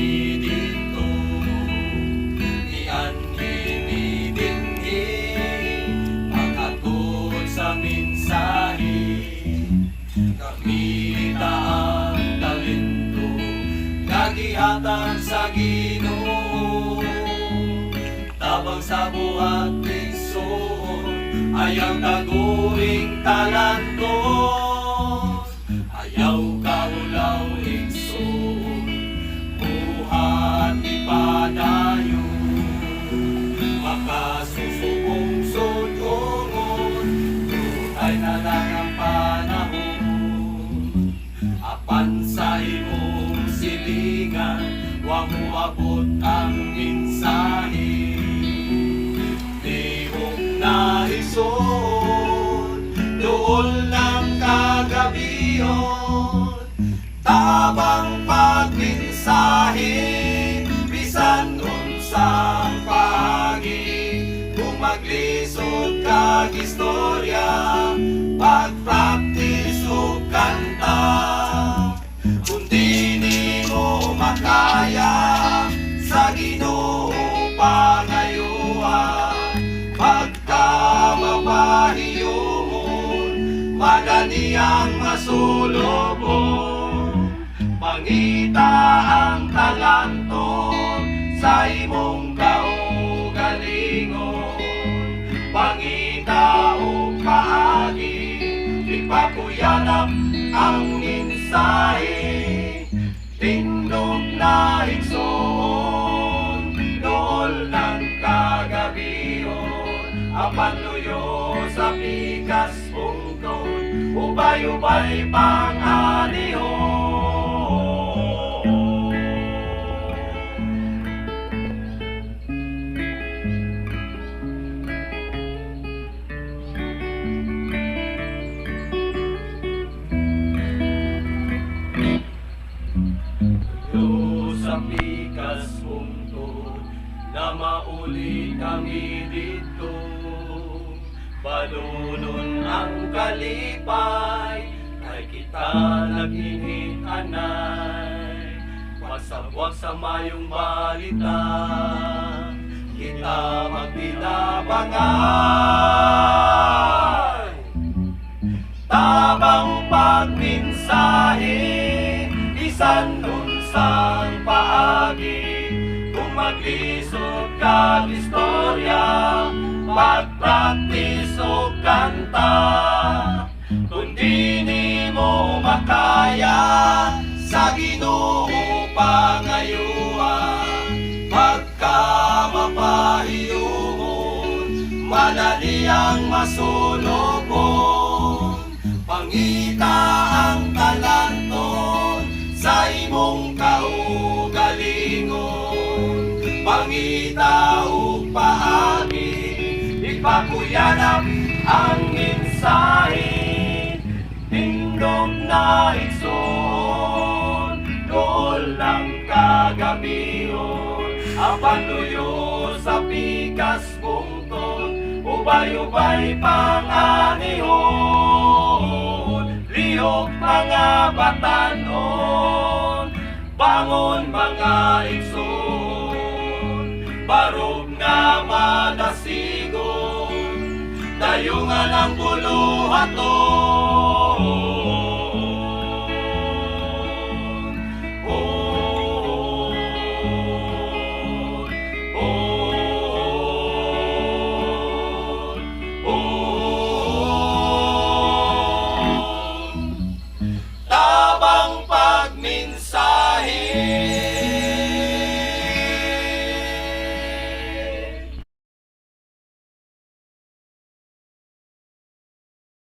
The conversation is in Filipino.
kami dito, ianhin dinhi, paghatod sa mensahe. Kamita ang talento, nagihatag sa Ginoo, tabang sa buhat igsoon, ayang taguing talanton. Ayaw kaulaw igsoon, buhat ipadayon, makasusubong sudungon, tutay na lang ang panahon. Apan sa imong silingan, wa mo abot ang mensahe. Tihok na igsoon, dool ng kagabiyon, tabang pagmensahe, bisan unsang paagi. Kung maglisod kag istorya, pagpraktis ug kanta, kung di nimo makaya, sa Ginoo pangayuhan. Pagka mapahiyomon, madali ang masulubon. Pangita ang talanton sa imong kaugalingon. Pangita o paagi, ipakuyanap ang mensahe. Tindog na igsoon, dool ng kagabiyon, apan luyo sa pikas pungton, ubay-ubay panganihon. Sa pikas pungton, na mauli kami dito, balulon ang kalipay, kay kita naghinit anay. Pasabwag sa mayong balita, kita magdilabangan. Tabang pagmensahe, bisan unsang paagi. Kung maglisod kag istorya, pagpraktis o kanta, kung di nimo makaya, sa Ginoo pangayuhan. Pagka mapahiyomon, madali ang masulubon. Pangita ang talanton sa imong kaugalingon. Pangita o paagi, ipakuyanap ang mensahe. Tindog na igsoon, dool ng kagabiyon, apan luyo sa pikas pungton, ubay-ubay panganihon. Lihok mga batanon, bangon mga igsoon, barog nga madasigon, dayungan ang buluhaton.